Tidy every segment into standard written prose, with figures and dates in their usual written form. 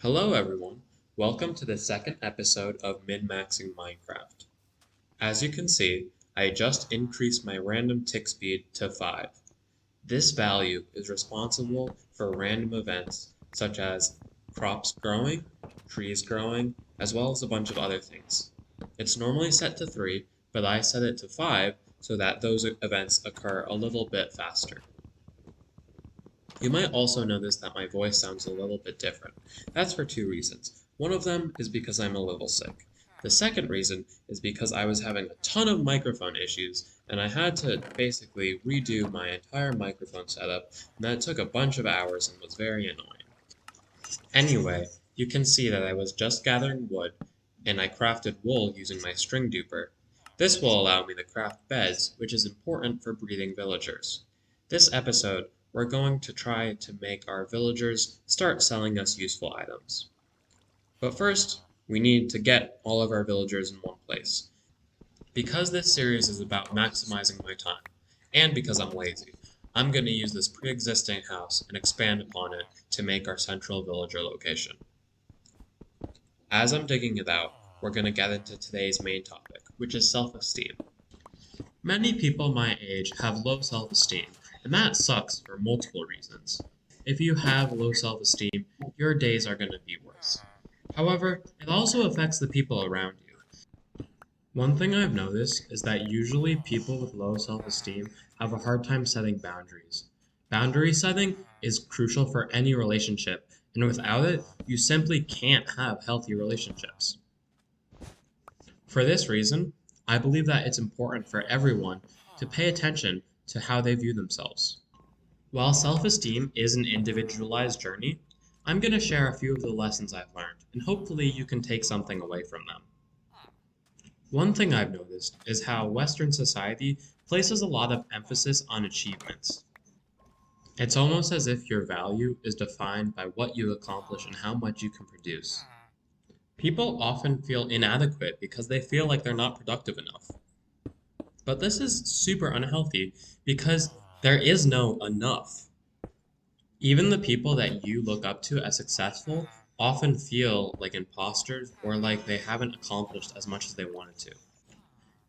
Hello everyone, welcome to the second episode of MinMaxxing Minecraft. As you can see, I just increased my random tick speed to 5. This value is responsible for random events such as crops growing, trees growing, as well as a bunch of other things. It's normally set to 3, but I set it to 5 so that those events occur a little bit faster. You might also notice that my voice sounds a little bit different. That's for two reasons. One of them is because I'm a little sick. The second reason is because I was having a ton of microphone issues, and I had to basically redo my entire microphone setup, and that took a bunch of hours and was very annoying. Anyway, you can see that I was just gathering wood, and I crafted wool using my string duper. This will allow me to craft beds, which is important for breeding villagers. This episode, we're going to try to make our villagers start selling us useful items. But first, we need to get all of our villagers in one place. Because this series is about maximizing my time, and because I'm lazy, I'm going to use this pre-existing house and expand upon it to make our central villager location. As I'm digging it out, we're going to get into today's main topic, which is self-esteem. Many people my age have low self-esteem, and that sucks for multiple reasons. If you have low self-esteem, your days are going to be worse. However, it also affects the people around you. One thing I've noticed is that usually people with low self-esteem have a hard time setting boundaries. Boundary setting is crucial for any relationship, and without it, you simply can't have healthy relationships. For this reason, I believe that it's important for everyone to pay attention to how they view themselves. While self-esteem is an individualized journey, I'm going to share a few of the lessons I've learned, and hopefully you can take something away from them. One thing I've noticed is how Western society places a lot of emphasis on achievements. It's almost as if your value is defined by what you accomplish and how much you can produce. People often feel inadequate because they feel like they're not productive enough. But this is super unhealthy because there is no enough. Even the people that you look up to as successful often feel like imposters or like they haven't accomplished as much as they wanted to.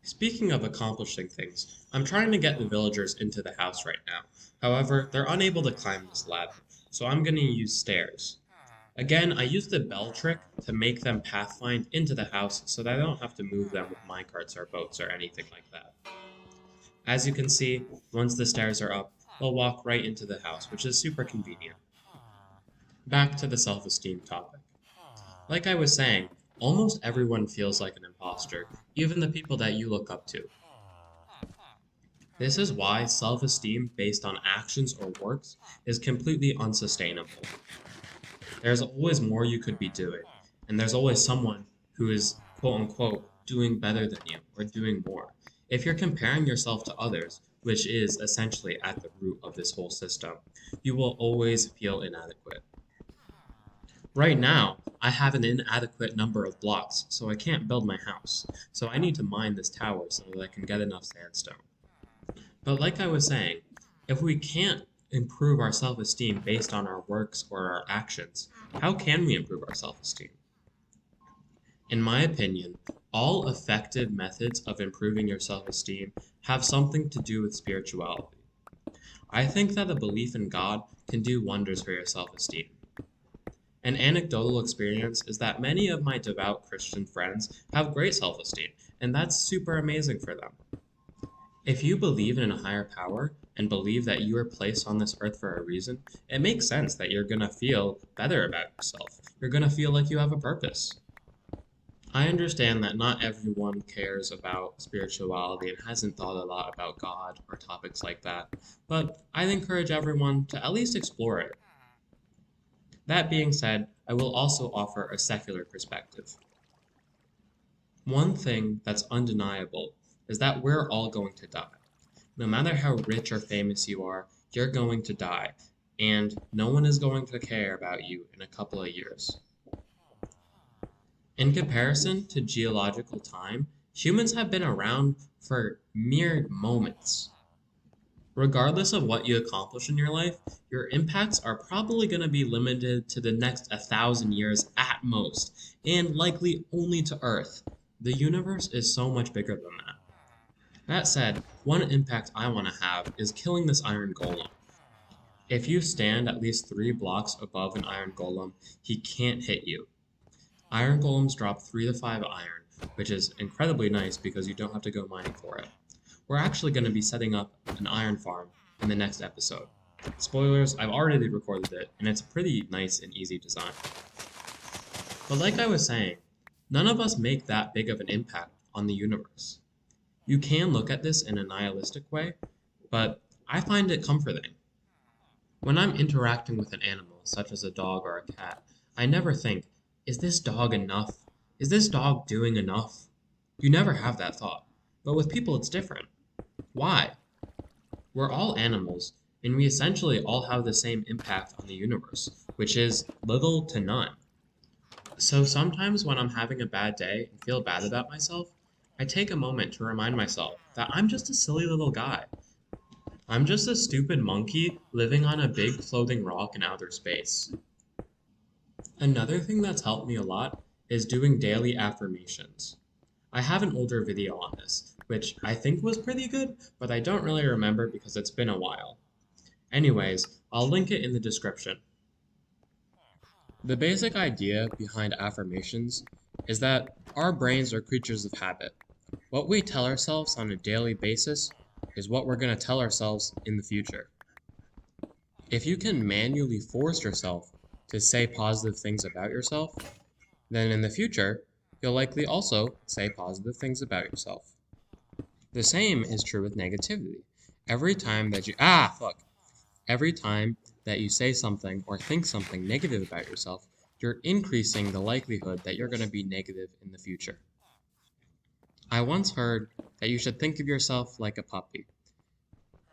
Speaking of accomplishing things, I'm trying to get the villagers into the house right now. However, they're unable to climb this ladder, so I'm going to use stairs. Again, I used the bell trick to make them pathfind into the house so that I don't have to move them with minecarts or boats or anything like that. As you can see, once the stairs are up, they'll walk right into the house, which is super convenient. Back to the self-esteem topic. Like I was saying, almost everyone feels like an imposter, even the people that you look up to. This is why self-esteem based on actions or works is completely unsustainable. There's always more you could be doing, and there's always someone who is quote unquote doing better than you or doing more. If you're comparing yourself to others, which is essentially at the root of this whole system, you will always feel inadequate. Right now, I have an inadequate number of blocks, so I can't build my house. So I need to mine this tower so that I can get enough sandstone. But like I was saying, if we can't improve our self-esteem based on our works or our actions, how can we improve our self-esteem? In my opinion, all effective methods of improving your self-esteem have something to do with spirituality. I think that a belief in God can do wonders for your self-esteem. An anecdotal experience is that many of my devout Christian friends have great self-esteem, and that's super amazing for them. If you believe in a higher power and believe that you are placed on this earth for a reason, it makes sense that you're going to feel better about yourself. You're going to feel like you have a purpose. I understand that not everyone cares about spirituality and hasn't thought a lot about God or topics like that, but I'd encourage everyone to at least explore it. That being said, I will also offer a secular perspective. One thing that's undeniable is that we're all going to die. No matter how rich or famous you are, you're going to die, and no one is going to care about you in a couple of years. In comparison to geological time, humans have been around for mere moments. Regardless of what you accomplish in your life, your impacts are probably going to be limited to the next 1,000 years at most, and likely only to Earth. The universe is so much bigger than that. That said, one impact I want to have is killing this iron golem. If you stand at least 3 blocks above an iron golem, he can't hit you. Iron golems drop 3 to 5 iron, which is incredibly nice because you don't have to go mining for it. We're actually going to be setting up an iron farm in the next episode. Spoilers, I've already recorded it, and it's a pretty nice and easy design. But like I was saying, none of us make that big of an impact on the universe. You can look at this in a nihilistic way, but I find it comforting. When I'm interacting with an animal, such as a dog or a cat, I never think, is this dog enough? Is this dog doing enough? You never have that thought. But with people, it's different. Why? We're all animals, and we essentially all have the same impact on the universe, which is little to none. So sometimes when I'm having a bad day and feel bad about myself, I take a moment to remind myself that I'm just a silly little guy. I'm just a stupid monkey living on a big floating rock in outer space. Another thing that's helped me a lot is doing daily affirmations. I have an older video on this, which I think was pretty good, but I don't really remember because it's been a while. Anyways, I'll link it in the description. The basic idea behind affirmations is that our brains are creatures of habit. What we tell ourselves on a daily basis is what we're going to tell ourselves in the future. If you can manually force yourself to say positive things about yourself, then in the future, you'll likely also say positive things about yourself. The same is true with negativity. Every time that you say something or think something negative about yourself, you're increasing the likelihood that you're going to be negative in the future. I once heard that you should think of yourself like a puppy.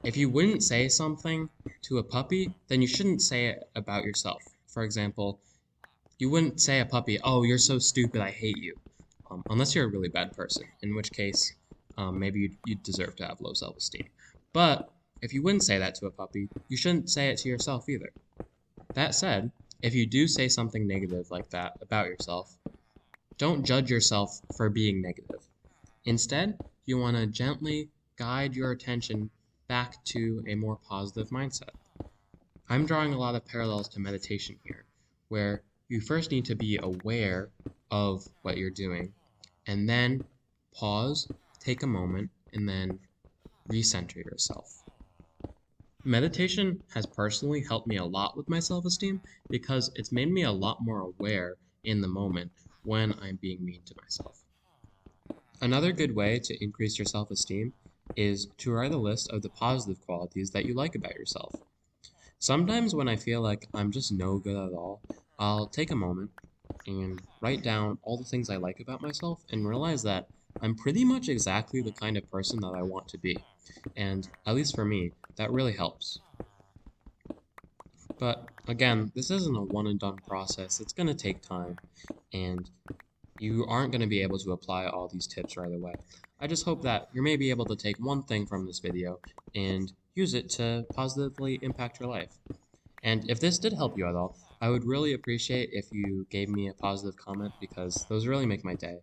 If you wouldn't say something to a puppy, then you shouldn't say it about yourself. For example, you wouldn't say a puppy, "Oh, you're so stupid, I hate you," unless you're a really bad person, in which case maybe you deserve to have low self-esteem. But if you wouldn't say that to a puppy, you shouldn't say it to yourself either. That said, if you do say something negative like that about yourself, don't judge yourself for being negative. Instead, you want to gently guide your attention back to a more positive mindset. I'm drawing a lot of parallels to meditation here, where you first need to be aware of what you're doing, and then pause, take a moment, and then recenter yourself. Meditation has personally helped me a lot with my self-esteem because it's made me a lot more aware in the moment when I'm being mean to myself. Another good way to increase your self-esteem is to write a list of the positive qualities that you like about yourself. Sometimes when I feel like I'm just no good at all, I'll take a moment and write down all the things I like about myself and realize that I'm pretty much exactly the kind of person that I want to be. And at least for me, that really helps. But again, this isn't a one and done process. It's going to take time, and you aren't going to be able to apply all these tips right away. I just hope that you may be able to take one thing from this video and use it to positively impact your life. And if this did help you at all, I would really appreciate if you gave me a positive comment because those really make my day.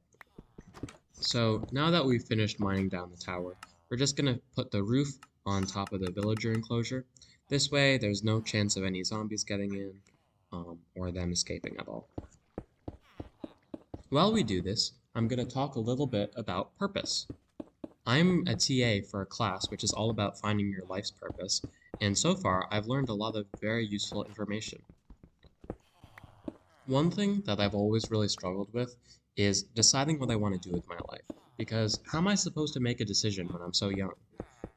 So now that we've finished mining down the tower, we're just going to put the roof on top of the villager enclosure. This way there's no chance of any zombies getting in or them escaping at all. While we do this, I'm going to talk a little bit about purpose. I'm a TA for a class which is all about finding your life's purpose, and so far I've learned a lot of very useful information. One thing that I've always really struggled with is deciding what I want to do with my life, because how am I supposed to make a decision when I'm so young?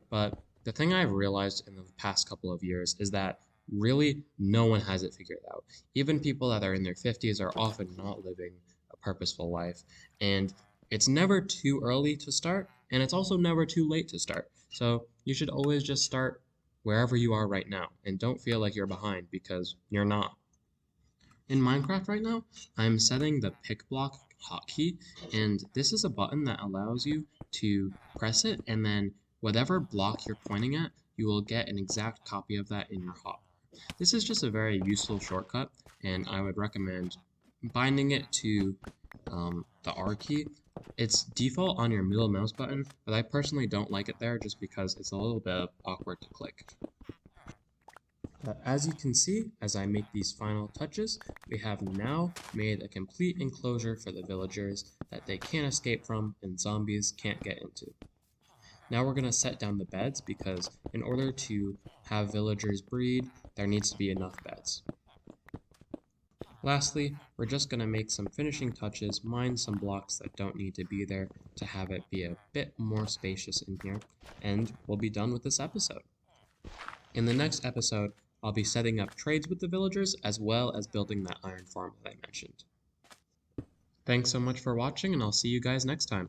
But the thing I've realized in the past couple of years is that really no one has it figured out. Even people that are in their 50s are often not living a purposeful life, and it's never too early to start, and it's also never too late to start. So you should always just start wherever you are right now, and don't feel like you're behind because you're not. In Minecraft right now, I'm setting the pick block hotkey, and this is a button that allows you to press it, and then whatever block you're pointing at, you will get an exact copy of that in your hop. This is just a very useful shortcut, and I would recommend binding it to the R key. It's default on your middle mouse button, but I personally don't like it there just because it's a little bit awkward to click. As you can see, as I make these final touches, we have now made a complete enclosure for the villagers that they can't escape from and zombies can't get into. Now we're going to set down the beds because in order to have villagers breed, there needs to be enough beds. Lastly, we're just going to make some finishing touches, mine some blocks that don't need to be there to have it be a bit more spacious in here, and we'll be done with this episode. In the next episode, I'll be setting up trades with the villagers as well as building that iron farm that I mentioned. Thanks so much for watching, and I'll see you guys next time.